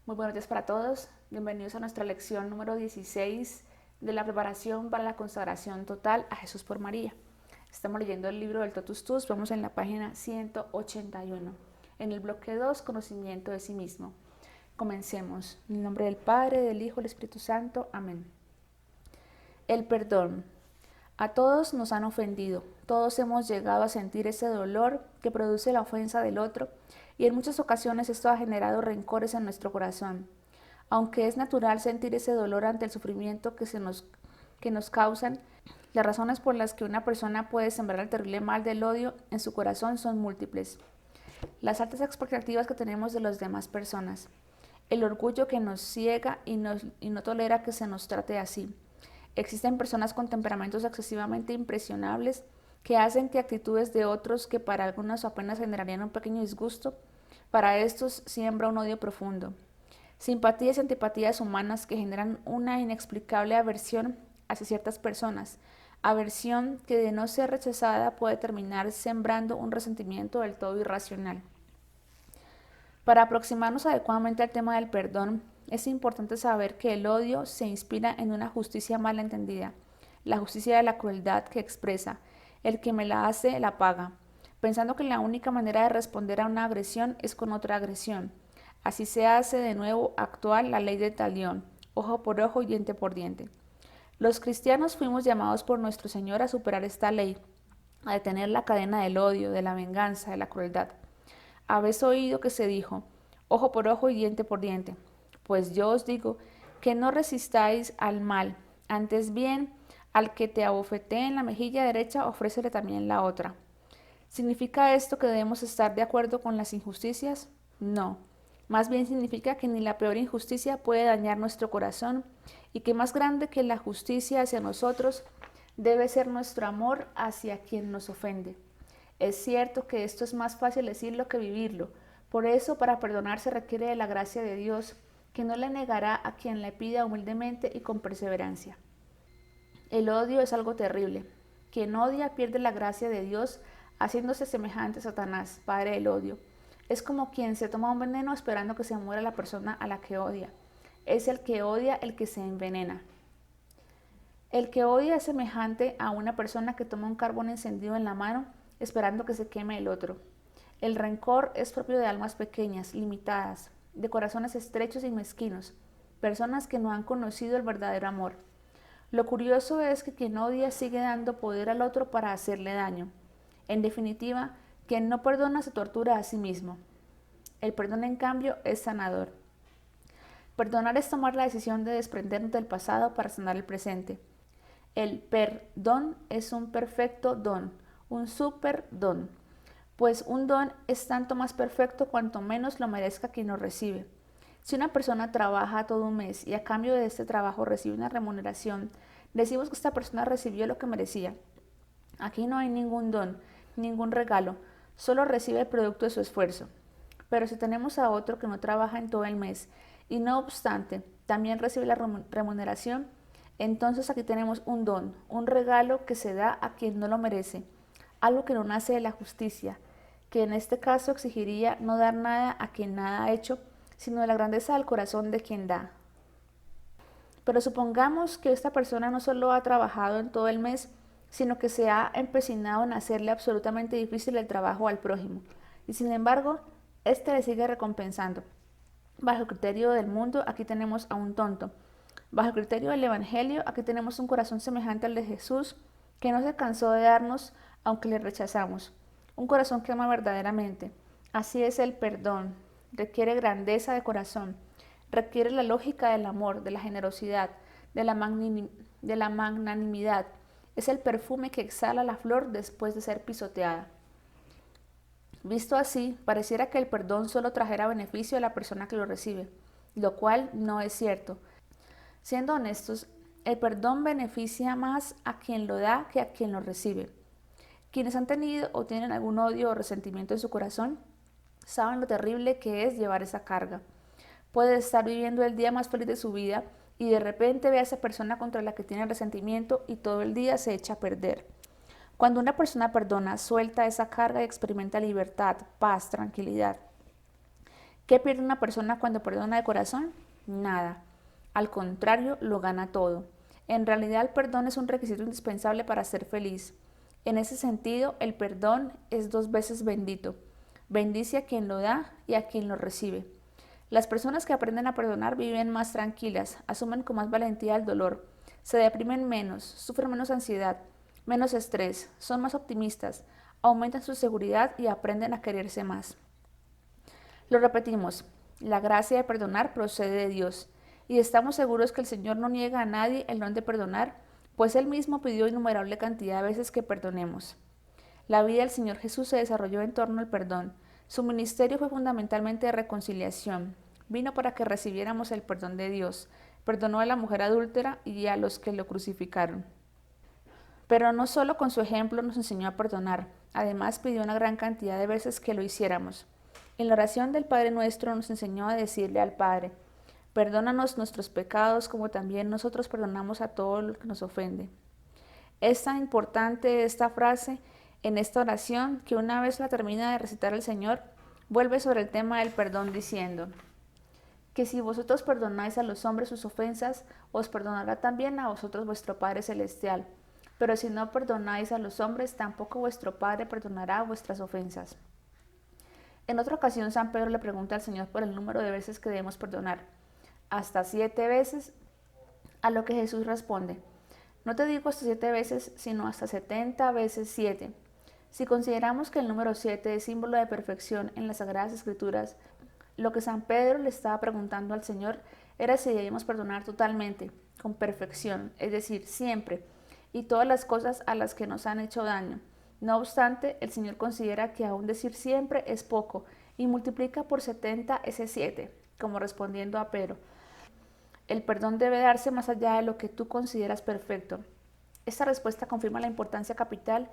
Muy buenos días para todos. Bienvenidos a nuestra lección número 16 de la preparación para la consagración total a Jesús por María. Estamos leyendo el libro del Totus Tus, vamos en la página 181. En el bloque 2, conocimiento de sí mismo. Comencemos. En el nombre del Padre, del Hijo y del Espíritu Santo. Amén. El perdón. A todos nos han ofendido, todos hemos llegado a sentir ese dolor que produce la ofensa del otro, y en muchas ocasiones esto ha generado rencores en nuestro corazón. Aunque es natural sentir ese dolor ante el sufrimiento que nos causan, las razones por las que una persona puede sembrar el terrible mal del odio en su corazón son múltiples. Las altas expectativas que tenemos de las demás personas, el orgullo que nos ciega y no tolera que se nos trate así. Existen personas con temperamentos excesivamente impresionables que hacen que actitudes de otros que para algunos apenas generarían un pequeño disgusto, para estos siembra un odio profundo. Simpatías y antipatías humanas que generan una inexplicable aversión hacia ciertas personas, aversión que de no ser rechazada puede terminar sembrando un resentimiento del todo irracional. Para aproximarnos adecuadamente al tema del perdón, es importante saber que el odio se inspira en una justicia mal entendida, la justicia de la crueldad que expresa, el que me la hace la paga, pensando que la única manera de responder a una agresión es con otra agresión. Así se hace de nuevo actual la ley de talión, ojo por ojo y diente por diente. Los cristianos fuimos llamados por nuestro Señor a superar esta ley, a detener la cadena del odio, de la venganza, de la crueldad. Habéis oído que se dijo, ojo por ojo y diente por diente. Pues yo os digo que no resistáis al mal, antes bien, al que te abofetee en la mejilla derecha, ofrécele también la otra. ¿Significa esto que debemos estar de acuerdo con las injusticias? No. Más bien significa que ni la peor injusticia puede dañar nuestro corazón y que más grande que la justicia hacia nosotros debe ser nuestro amor hacia quien nos ofende. Es cierto que esto es más fácil decirlo que vivirlo. Por eso, para perdonar se requiere de la gracia de Dios, que no le negará a quien le pida humildemente y con perseverancia. El odio es algo terrible. Quien odia pierde la gracia de Dios, haciéndose semejante a Satanás, padre del odio. Es como quien se toma un veneno esperando que se muera la persona a la que odia. Es el que odia el que se envenena. El que odia es semejante a una persona que toma un carbón encendido en la mano esperando que se queme el otro. El rencor es propio de almas pequeñas, limitadas, de corazones estrechos y mezquinos, personas que no han conocido el verdadero amor. Lo curioso es que quien odia sigue dando poder al otro para hacerle daño. En definitiva, quien no perdona se tortura a sí mismo. El perdón, en cambio, es sanador. Perdonar es tomar la decisión de desprendernos del pasado para sanar el presente. El perdón es un perfecto don, un super don, pues un don es tanto más perfecto cuanto menos lo merezca quien lo recibe. Si una persona trabaja todo un mes y a cambio de este trabajo recibe una remuneración, decimos que esta persona recibió lo que merecía. Aquí no hay ningún don, ningún regalo, solo recibe el producto de su esfuerzo. Pero si tenemos a otro que no trabaja en todo el mes y no obstante también recibe la remuneración, entonces aquí tenemos un don, un regalo que se da a quien no lo merece, algo que no nace de la justicia, que en este caso exigiría no dar nada a quien nada ha hecho, sino de la grandeza del corazón de quien da. Pero supongamos que esta persona no solo ha trabajado en todo el mes, sino que se ha empecinado en hacerle absolutamente difícil el trabajo al prójimo, y sin embargo, éste le sigue recompensando. Bajo el criterio del mundo, aquí tenemos a un tonto. Bajo el criterio del Evangelio, aquí tenemos un corazón semejante al de Jesús, que no se cansó de darnos, aunque le rechazamos. Un corazón que ama verdaderamente. Así es el perdón. Requiere grandeza de corazón. Requiere la lógica del amor, de la generosidad, de la magnanimidad. Es el perfume que exhala la flor después de ser pisoteada. Visto así, pareciera que el perdón solo trajera beneficio a la persona que lo recibe, lo cual no es cierto. Siendo honestos, el perdón beneficia más a quien lo da que a quien lo recibe. Quienes han tenido o tienen algún odio o resentimiento en su corazón, saben lo terrible que es llevar esa carga. Puede estar viviendo el día más feliz de su vida y de repente ve a esa persona contra la que tiene resentimiento y todo el día se echa a perder. Cuando una persona perdona, suelta esa carga y experimenta libertad, paz, tranquilidad. ¿Qué pierde una persona cuando perdona de corazón? Nada. Al contrario, lo gana todo. En realidad, el perdón es un requisito indispensable para ser feliz. En ese sentido, el perdón es 2 veces bendito. Bendice a quien lo da y a quien lo recibe. Las personas que aprenden a perdonar viven más tranquilas, asumen con más valentía el dolor, se deprimen menos, sufren menos ansiedad, menos estrés, son más optimistas, aumentan su seguridad y aprenden a quererse más. Lo repetimos, la gracia de perdonar procede de Dios y estamos seguros que el Señor no niega a nadie el don de perdonar, pues Él mismo pidió innumerable cantidad de veces que perdonemos. La vida del Señor Jesús se desarrolló en torno al perdón. Su ministerio fue fundamentalmente de reconciliación. Vino para que recibiéramos el perdón de Dios. Perdonó a la mujer adúltera y a los que lo crucificaron. Pero no solo con su ejemplo nos enseñó a perdonar, además pidió una gran cantidad de veces que lo hiciéramos. En la oración del Padre Nuestro nos enseñó a decirle al Padre: perdónanos nuestros pecados como también nosotros perdonamos a todo lo que nos ofende. Es tan importante esta frase en esta oración que una vez la termina de recitar el Señor, vuelve sobre el tema del perdón diciendo: que si vosotros perdonáis a los hombres sus ofensas, os perdonará también a vosotros vuestro Padre Celestial. Pero si no perdonáis a los hombres, tampoco vuestro Padre perdonará vuestras ofensas. En otra ocasión, San Pedro le pregunta al Señor por el número de veces que debemos perdonar. ¿Hasta 7 veces? A lo que Jesús responde: no te digo hasta 7 veces, sino hasta 70 veces 7. Si consideramos que el número 7 es símbolo de perfección en las Sagradas Escrituras, lo que San Pedro le estaba preguntando al Señor era si debíamos perdonar totalmente, con perfección, es decir, siempre, y todas las cosas a las que nos han hecho daño. No obstante, el Señor considera que aún decir siempre es poco y multiplica por 70 ese 7, como respondiendo a Pedro: el perdón debe darse más allá de lo que tú consideras perfecto. Esta respuesta confirma la importancia capital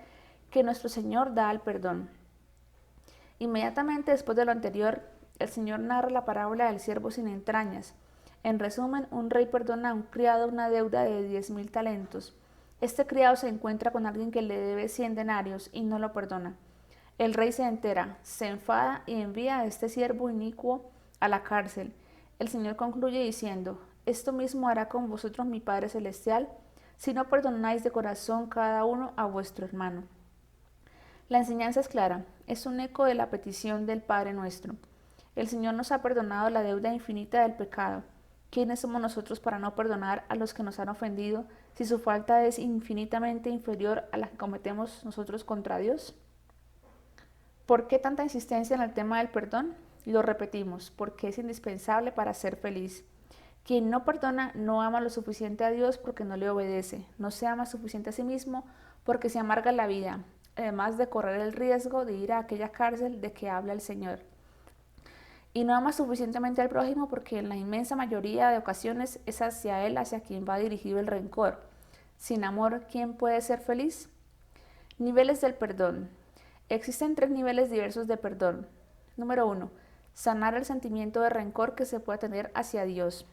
que nuestro Señor da al perdón. Inmediatamente después de lo anterior, el Señor narra la parábola del siervo sin entrañas. En resumen, un rey perdona a un criado una deuda de 10.000 talentos. Este criado se encuentra con alguien que le debe 100 denarios y no lo perdona. El rey se entera, se enfada y envía a este siervo inicuo a la cárcel. El Señor concluye diciendo: esto mismo hará con vosotros mi Padre Celestial, si no perdonáis de corazón cada uno a vuestro hermano. La enseñanza es clara, es un eco de la petición del Padre Nuestro. El Señor nos ha perdonado la deuda infinita del pecado. ¿Quiénes somos nosotros para no perdonar a los que nos han ofendido si su falta es infinitamente inferior a la que cometemos nosotros contra Dios? ¿Por qué tanta insistencia en el tema del perdón? Lo repetimos, porque es indispensable para ser feliz. Quien no perdona no ama lo suficiente a Dios porque no le obedece, no se ama suficiente a sí mismo porque se amarga la vida, además de correr el riesgo de ir a aquella cárcel de que habla el Señor. Y no ama suficientemente al prójimo porque en la inmensa mayoría de ocasiones es hacia él hacia quien va dirigido el rencor. Sin amor, ¿quién puede ser feliz? Niveles del perdón. Existen 3 niveles diversos de perdón. Número 1. Sanar el sentimiento de rencor que se puede tener hacia Dios.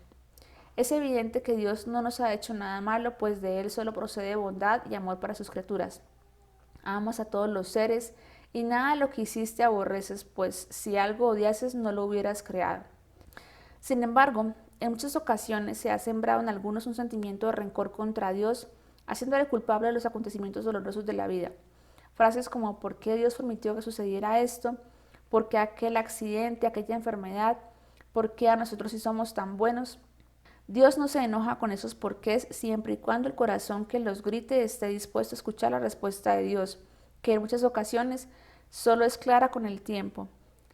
Es evidente que Dios no nos ha hecho nada malo, pues de Él solo procede bondad y amor para sus criaturas. Amas a todos los seres y nada de lo que hiciste aborreces, pues si algo odiases no lo hubieras creado. Sin embargo, en muchas ocasiones se ha sembrado en algunos un sentimiento de rencor contra Dios, haciéndole culpable de los acontecimientos dolorosos de la vida. Frases como: ¿por qué Dios permitió que sucediera esto? ¿Por qué aquel accidente, aquella enfermedad? ¿Por qué a nosotros sí somos tan buenos? Dios no se enoja con esos porqués siempre y cuando el corazón que los grite esté dispuesto a escuchar la respuesta de Dios, que en muchas ocasiones solo es clara con el tiempo.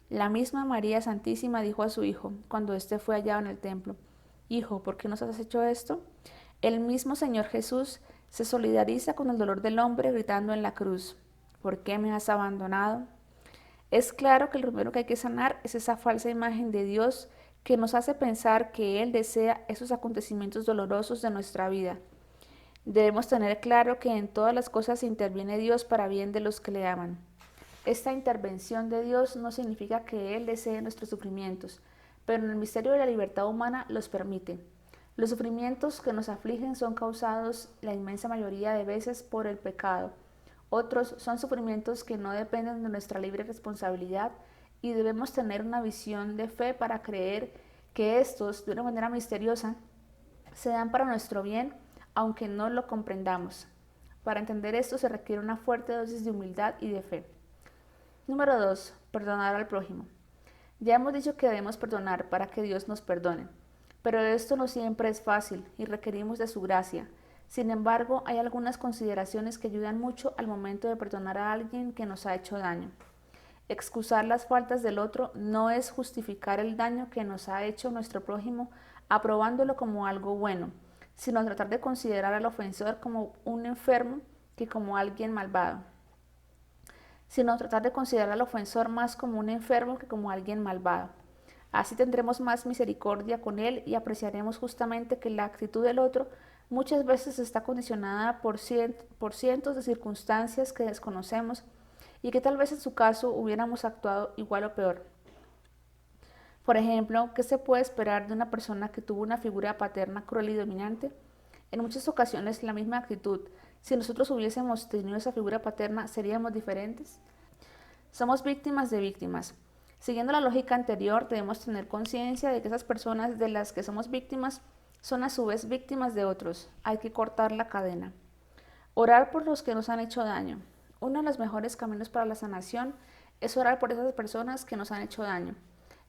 La misma María Santísima dijo a su hijo, cuando éste fue hallado en el templo: Hijo, ¿por qué nos has hecho esto? El mismo Señor Jesús se solidariza con el dolor del hombre gritando en la cruz: ¿por qué me has abandonado? Es claro que lo primero que hay que sanar es esa falsa imagen de Dios que nos hace pensar que Él desea esos acontecimientos dolorosos de nuestra vida. Debemos tener claro que en todas las cosas interviene Dios para bien de los que le aman. Esta intervención de Dios no significa que Él desee nuestros sufrimientos, pero en el misterio de la libertad humana los permite. Los sufrimientos que nos afligen son causados la inmensa mayoría de veces por el pecado. Otros son sufrimientos que no dependen de nuestra libre responsabilidad y debemos tener una visión de fe para creer que estos, de una manera misteriosa, se dan para nuestro bien, aunque no lo comprendamos. Para entender esto se requiere una fuerte dosis de humildad y de fe. Número 2. Perdonar al prójimo. Ya hemos dicho que debemos perdonar para que Dios nos perdone, pero esto no siempre es fácil y requerimos de su gracia. Sin embargo, hay algunas consideraciones que ayudan mucho al momento de perdonar a alguien que nos ha hecho daño. Excusar las faltas del otro no es justificar el daño que nos ha hecho nuestro prójimo aprobándolo como algo bueno, sino tratar de considerar al ofensor como un enfermo que como alguien malvado. Sino tratar de considerar al ofensor más como un enfermo que como alguien malvado. Así tendremos más misericordia con él y apreciaremos justamente que la actitud del otro muchas veces está condicionada por cientos de circunstancias que desconocemos y que tal vez en su caso hubiéramos actuado igual o peor. Por ejemplo, ¿qué se puede esperar de una persona que tuvo una figura paterna cruel y dominante? En muchas ocasiones la misma actitud. Si nosotros hubiésemos tenido esa figura paterna, ¿seríamos diferentes? Somos víctimas de víctimas. Siguiendo la lógica anterior, debemos tener conciencia de que esas personas de las que somos víctimas son a su vez víctimas de otros. Hay que cortar la cadena. Orar por los que nos han hecho daño. Uno de los mejores caminos para la sanación es orar por esas personas que nos han hecho daño.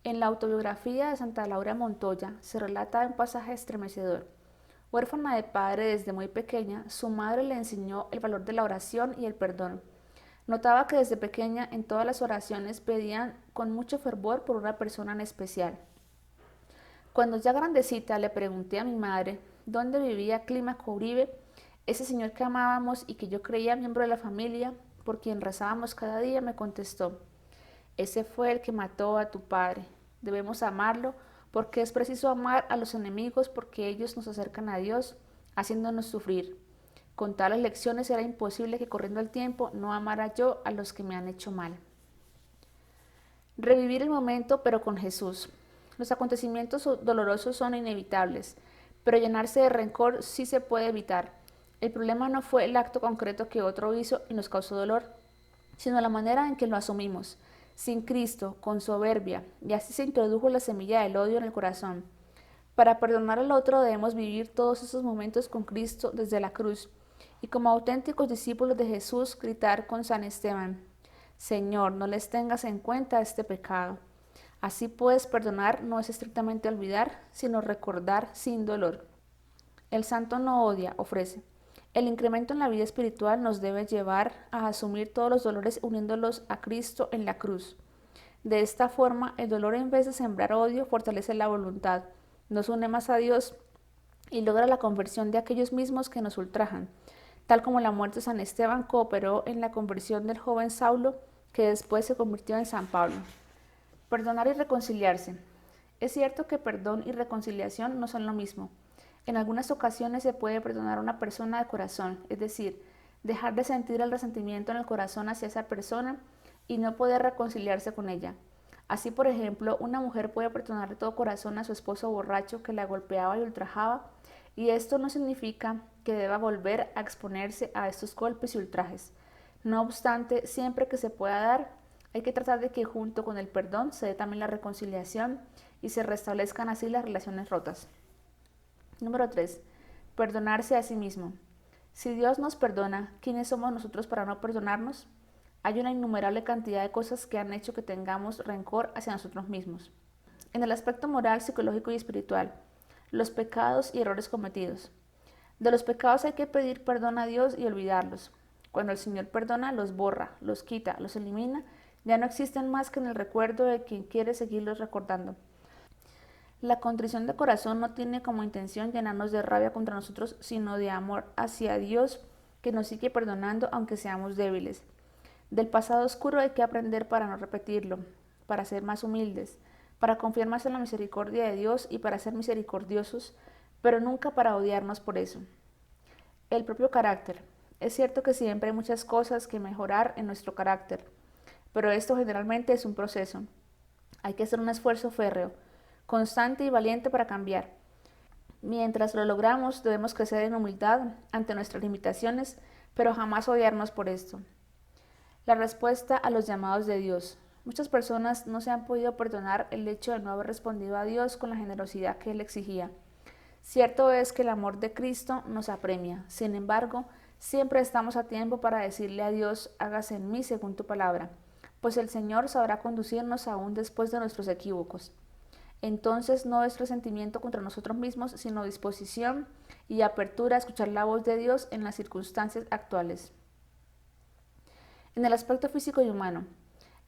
En la autobiografía de Santa Laura Montoya se relata un pasaje estremecedor. Huérfana de padre desde muy pequeña, su madre le enseñó el valor de la oración y el perdón. Notaba que desde pequeña en todas las oraciones pedían con mucho fervor por una persona en especial. Cuando ya grandecita le pregunté a mi madre dónde vivía Clímaco Uribe, ese señor que amábamos y que yo creía miembro de la familia, por quien rezábamos cada día, me contestó: ese fue el que mató a tu padre. Debemos amarlo porque es preciso amar a los enemigos porque ellos nos acercan a Dios, haciéndonos sufrir. Con tales lecciones era imposible que corriendo el tiempo no amara yo a los que me han hecho mal. Revivir el momento pero con Jesús. Los acontecimientos dolorosos son inevitables, pero llenarse de rencor sí se puede evitar. El problema no fue el acto concreto que otro hizo y nos causó dolor, sino la manera en que lo asumimos, sin Cristo, con soberbia, y así se introdujo la semilla del odio en el corazón. Para perdonar al otro debemos vivir todos esos momentos con Cristo desde la cruz, y como auténticos discípulos de Jesús gritar con San Esteban: Señor, no les tengas en cuenta este pecado. Así pues, perdonar no es estrictamente olvidar, sino recordar sin dolor. El santo no odia, ofrece. El incremento en la vida espiritual nos debe llevar a asumir todos los dolores uniéndolos a Cristo en la cruz. De esta forma, el dolor en vez de sembrar odio fortalece la voluntad, nos une más a Dios y logra la conversión de aquellos mismos que nos ultrajan, tal como la muerte de San Esteban cooperó en la conversión del joven Saulo, que después se convirtió en San Pablo. Perdonar y reconciliarse. Es cierto que perdón y reconciliación no son lo mismo. En algunas ocasiones se puede perdonar a una persona de corazón, es decir, dejar de sentir el resentimiento en el corazón hacia esa persona y no poder reconciliarse con ella. Así, por ejemplo, una mujer puede perdonar de todo corazón a su esposo borracho que la golpeaba y ultrajaba, y esto no significa que deba volver a exponerse a estos golpes y ultrajes. No obstante, siempre que se pueda dar, hay que tratar de que junto con el perdón se dé también la reconciliación y se restablezcan así las relaciones rotas. Número 3. Perdonarse a sí mismo. Si Dios nos perdona, ¿quiénes somos nosotros para no perdonarnos? Hay una innumerable cantidad de cosas que han hecho que tengamos rencor hacia nosotros mismos. En el aspecto moral, psicológico y espiritual, los pecados y errores cometidos. De los pecados hay que pedir perdón a Dios y olvidarlos. Cuando el Señor perdona, los borra, los quita, los elimina, ya no existen más que en el recuerdo de quien quiere seguirlos recordando. La contrición de corazón no tiene como intención llenarnos de rabia contra nosotros, sino de amor hacia Dios, que nos sigue perdonando aunque seamos débiles. Del pasado oscuro hay que aprender para no repetirlo, para ser más humildes, para confiar más en la misericordia de Dios y para ser misericordiosos, pero nunca para odiarnos por eso. El propio carácter. Es cierto que siempre hay muchas cosas que mejorar en nuestro carácter, pero esto generalmente es un proceso. Hay que hacer un esfuerzo férreo, constante y valiente para cambiar. Mientras lo logramos, debemos crecer en humildad ante nuestras limitaciones, pero jamás odiarnos por esto. La respuesta a los llamados de Dios. Muchas personas no se han podido perdonar el hecho de no haber respondido a Dios con la generosidad que Él exigía. Cierto es que el amor de Cristo nos apremia. Sin embargo, siempre estamos a tiempo para decirle a Dios: hágase en mí según tu palabra, pues el Señor sabrá conducirnos aún después de nuestros equívocos. Entonces no es resentimiento contra nosotros mismos, sino disposición y apertura a escuchar la voz de Dios en las circunstancias actuales. En el aspecto físico y humano,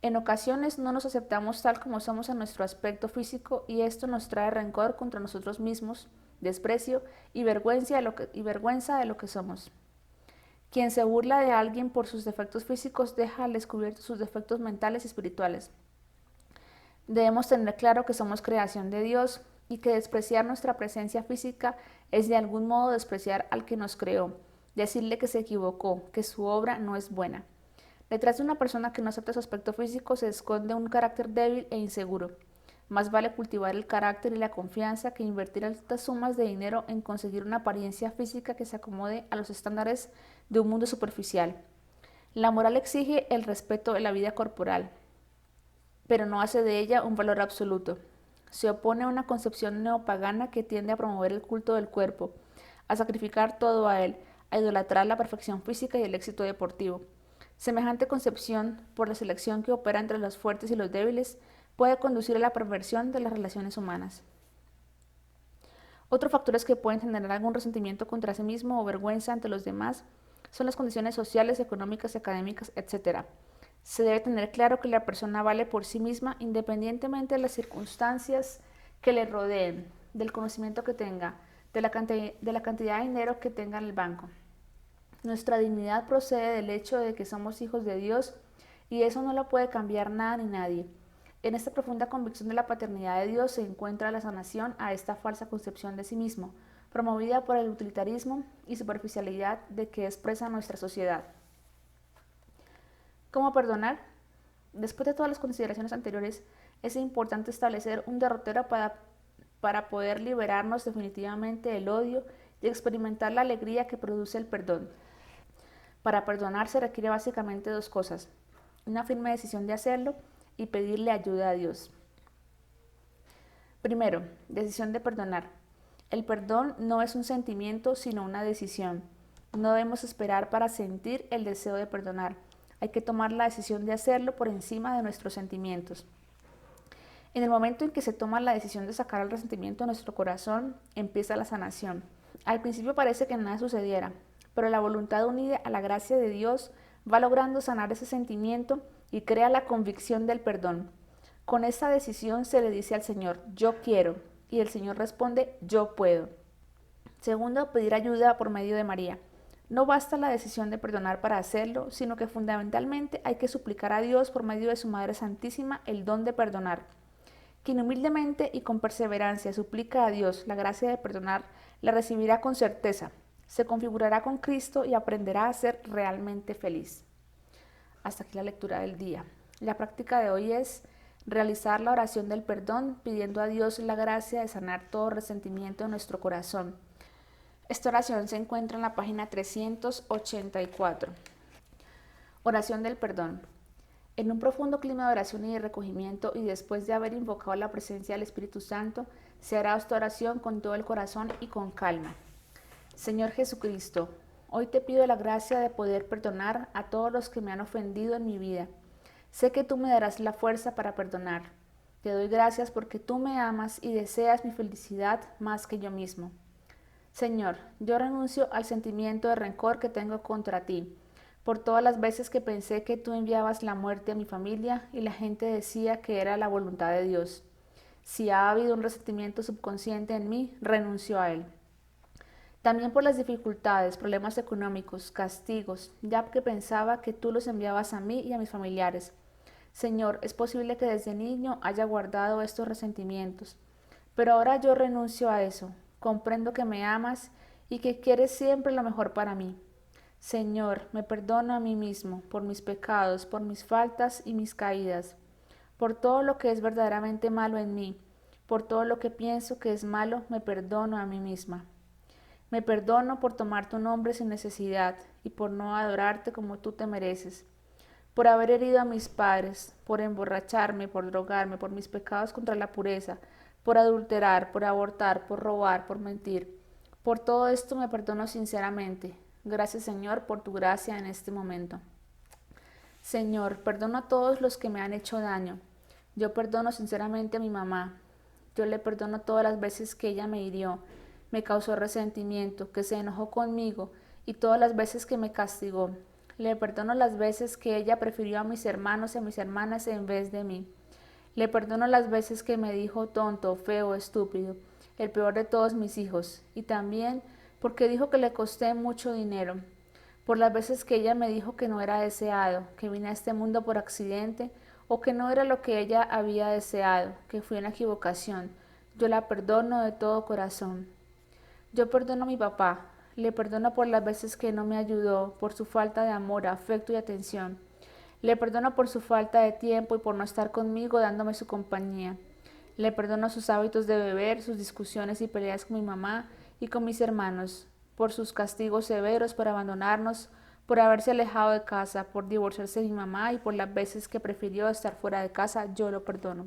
en ocasiones no nos aceptamos tal como somos en nuestro aspecto físico, y esto nos trae rencor contra nosotros mismos, desprecio y vergüenza de lo que somos. Quien se burla de alguien por sus defectos físicos deja al descubierto sus defectos mentales y espirituales. Debemos tener claro que somos creación de Dios y que despreciar nuestra presencia física es de algún modo despreciar al que nos creó, decirle que se equivocó, que su obra no es buena. Detrás de una persona que no acepta su aspecto físico se esconde un carácter débil e inseguro. Más vale cultivar el carácter y la confianza que invertir altas sumas de dinero en conseguir una apariencia física que se acomode a los estándares de un mundo superficial. La moral exige el respeto de la vida corporal, pero no hace de ella un valor absoluto. Se opone a una concepción neopagana que tiende a promover el culto del cuerpo, a sacrificar todo a él, a idolatrar la perfección física y el éxito deportivo. Semejante concepción, por la selección que opera entre los fuertes y los débiles, puede conducir a la perversión de las relaciones humanas. Otros factores que pueden generar algún resentimiento contra sí mismo o vergüenza ante los demás son las condiciones sociales, económicas, académicas, etc. Se debe tener claro que la persona vale por sí misma independientemente de las circunstancias que le rodeen, del conocimiento que tenga, de la cantidad de dinero que tenga en el banco. Nuestra dignidad procede del hecho de que somos hijos de Dios, y eso no lo puede cambiar nada ni nadie. En esta profunda convicción de la paternidad de Dios se encuentra la sanación a esta falsa concepción de sí mismo, promovida por el utilitarismo y superficialidad de que expresa nuestra sociedad. ¿Cómo perdonar? Después de todas las consideraciones anteriores, es importante establecer un derrotero para poder liberarnos definitivamente del odio y experimentar la alegría que produce el perdón. Para perdonar se requiere básicamente dos cosas: una firme decisión de hacerlo y pedirle ayuda a Dios. Primero, decisión de perdonar. El perdón no es un sentimiento, sino una decisión. No debemos esperar para sentir el deseo de perdonar. Hay que tomar la decisión de hacerlo por encima de nuestros sentimientos. En el momento en que se toma la decisión de sacar el resentimiento de nuestro corazón, empieza la sanación. Al principio parece que nada sucediera, pero la voluntad unida a la gracia de Dios va logrando sanar ese sentimiento y crea la convicción del perdón. Con esta decisión se le dice al Señor: yo quiero, y el Señor responde: yo puedo. Segundo, pedir ayuda por medio de María. No basta la decisión de perdonar para hacerlo, sino que fundamentalmente hay que suplicar a Dios por medio de su Madre Santísima el don de perdonar. Quien humildemente y con perseverancia suplica a Dios la gracia de perdonar, la recibirá con certeza, se configurará con Cristo y aprenderá a ser realmente feliz. Hasta aquí la lectura del día. La práctica de hoy es realizar la oración del perdón, pidiendo a Dios la gracia de sanar todo resentimiento de nuestro corazón. Esta oración se encuentra en la página 384. Oración del perdón. En un profundo clima de oración y de recogimiento, y después de haber invocado la presencia del Espíritu Santo, se hará esta oración con todo el corazón y con calma. Señor Jesucristo, hoy te pido la gracia de poder perdonar a todos los que me han ofendido en mi vida. Sé que tú me darás la fuerza para perdonar. Te doy gracias porque tú me amas y deseas mi felicidad más que yo mismo. Señor, yo renuncio al sentimiento de rencor que tengo contra ti, por todas las veces que pensé que tú enviabas la muerte a mi familia y la gente decía que era la voluntad de Dios. Si ha habido un resentimiento subconsciente en mí, renuncio a él. También por las dificultades, problemas económicos, castigos, ya que pensaba que tú los enviabas a mí y a mis familiares. Señor, es posible que desde niño haya guardado estos resentimientos, pero ahora yo renuncio a eso. Comprendo que me amas y que quieres siempre lo mejor para mí. Señor, me perdono a mí mismo por mis pecados, por mis faltas y mis caídas, por todo lo que es verdaderamente malo en mí, por todo lo que pienso que es malo, me perdono a mí misma. Me perdono por tomar tu nombre sin necesidad y por no adorarte como tú te mereces, por haber herido a mis padres, por emborracharme, por drogarme, por mis pecados contra la pureza, por adulterar, por abortar, por robar, por mentir. Por todo esto me perdono sinceramente. Gracias, Señor, por tu gracia en este momento. Señor, perdono a todos los que me han hecho daño. Yo perdono sinceramente a mi mamá. Yo le perdono todas las veces que ella me hirió, me causó resentimiento, que se enojó conmigo y todas las veces que me castigó. Le perdono las veces que ella prefirió a mis hermanos y a mis hermanas en vez de mí. Le perdono las veces que me dijo tonto, feo, estúpido, el peor de todos mis hijos, y también porque dijo que le costé mucho dinero, por las veces que ella me dijo que no era deseado, que vine a este mundo por accidente, o que no era lo que ella había deseado, que fui una equivocación. Yo la perdono de todo corazón. Yo perdono a mi papá, le perdono por las veces que no me ayudó, por su falta de amor, afecto y atención. Le perdono por su falta de tiempo y por no estar conmigo dándome su compañía. Le perdono sus hábitos de beber, sus discusiones y peleas con mi mamá y con mis hermanos, por sus castigos severos, por abandonarnos, por haberse alejado de casa, por divorciarse de mi mamá y por las veces que prefirió estar fuera de casa. Yo lo perdono.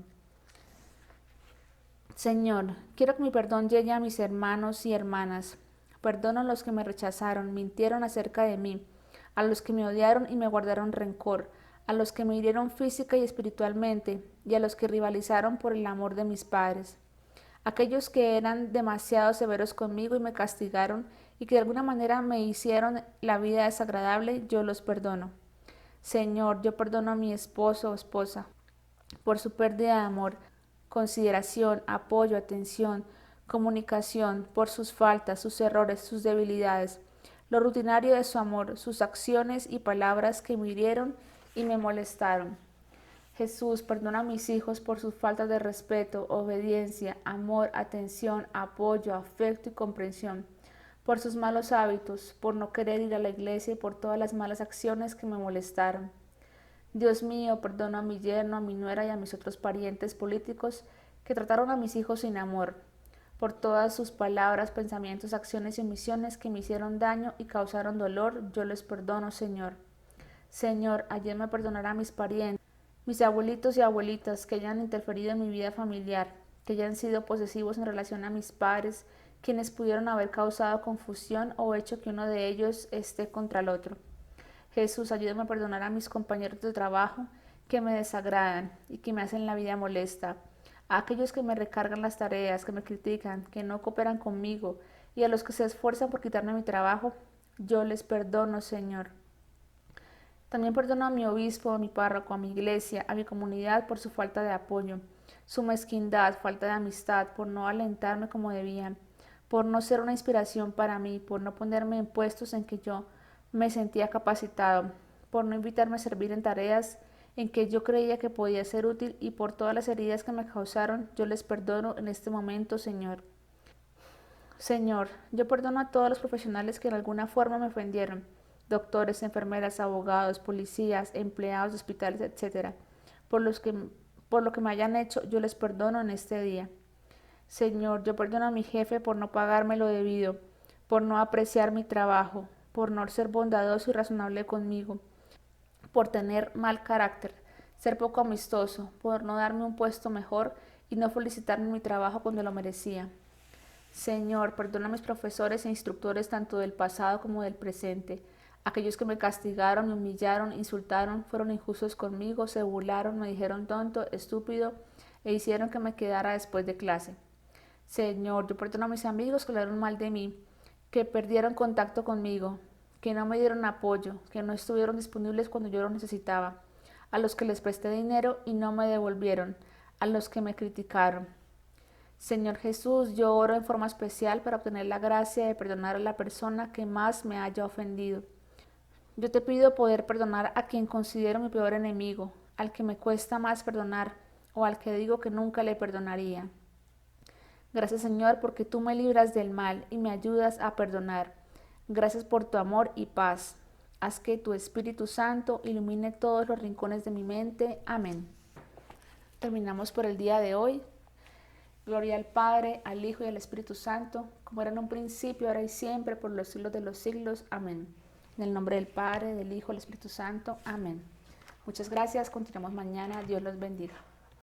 Señor, quiero que mi perdón llegue a mis hermanos y hermanas. Perdono a los que me rechazaron, mintieron acerca de mí, a los que me odiaron y me guardaron rencor, a los que me hirieron física y espiritualmente, y a los que rivalizaron por el amor de mis padres. Aquellos que eran demasiado severos conmigo y me castigaron y que de alguna manera me hicieron la vida desagradable, yo los perdono. Señor, yo perdono a mi esposo o esposa por su pérdida de amor, consideración, apoyo, atención, comunicación, por sus faltas, sus errores, sus debilidades, lo rutinario de su amor, sus acciones y palabras que me hirieron y me molestaron. Jesús, perdona a mis hijos por sus faltas de respeto, obediencia, amor, atención, apoyo, afecto y comprensión, por sus malos hábitos, por no querer ir a la iglesia y por todas las malas acciones que me molestaron. Dios mío, perdona a mi yerno, a mi nuera y a mis otros parientes políticos que trataron a mis hijos sin amor, por todas sus palabras, pensamientos, acciones y omisiones que me hicieron daño y causaron dolor, yo les perdono, Señor. Señor, ayúdame a perdonar a mis parientes, mis abuelitos y abuelitas que hayan interferido en mi vida familiar, que hayan sido posesivos en relación a mis padres, quienes pudieron haber causado confusión o hecho que uno de ellos esté contra el otro. Jesús, ayúdame a perdonar a mis compañeros de trabajo que me desagradan y que me hacen la vida molesta, a aquellos que me recargan las tareas, que me critican, que no cooperan conmigo y a los que se esfuerzan por quitarme mi trabajo, yo les perdono, Señor. También perdono a mi obispo, a mi párroco, a mi iglesia, a mi comunidad por su falta de apoyo, su mezquindad, falta de amistad, por no alentarme como debían, por no ser una inspiración para mí, por no ponerme en puestos en que yo me sentía capacitado, por no invitarme a servir en tareas en que yo creía que podía ser útil y por todas las heridas que me causaron, yo les perdono en este momento, Señor. Señor, yo perdono a todos los profesionales que en alguna forma me ofendieron, doctores, enfermeras, abogados, policías, empleados de hospitales, etcétera, por lo que me hayan hecho, yo les perdono en este día. Señor, yo perdono a mi jefe por no pagarme lo debido, por no apreciar mi trabajo, por no ser bondadoso y razonable conmigo, por tener mal carácter, ser poco amistoso, por no darme un puesto mejor y no felicitarme en mi trabajo cuando lo merecía. Señor, perdona a mis profesores e instructores tanto del pasado como del presente, aquellos que me castigaron, me humillaron, insultaron, fueron injustos conmigo, se burlaron, me dijeron tonto, estúpido e hicieron que me quedara después de clase. Señor, yo perdono a mis amigos que hablaron mal de mí, que perdieron contacto conmigo, que no me dieron apoyo, que no estuvieron disponibles cuando yo lo necesitaba, a los que les presté dinero y no me devolvieron, a los que me criticaron. Señor Jesús, yo oro en forma especial para obtener la gracia de perdonar a la persona que más me haya ofendido. Yo te pido poder perdonar a quien considero mi peor enemigo, al que me cuesta más perdonar o al que digo que nunca le perdonaría. Gracias, Señor, porque tú me libras del mal y me ayudas a perdonar. Gracias por tu amor y paz. Haz que tu Espíritu Santo ilumine todos los rincones de mi mente. Amén. Terminamos por el día de hoy. Gloria al Padre, al Hijo y al Espíritu Santo, como era en un principio, ahora y siempre, por los siglos de los siglos. Amén. En el nombre del Padre, del Hijo y del Espíritu Santo. Amén. Muchas gracias, continuamos mañana, Dios los bendiga.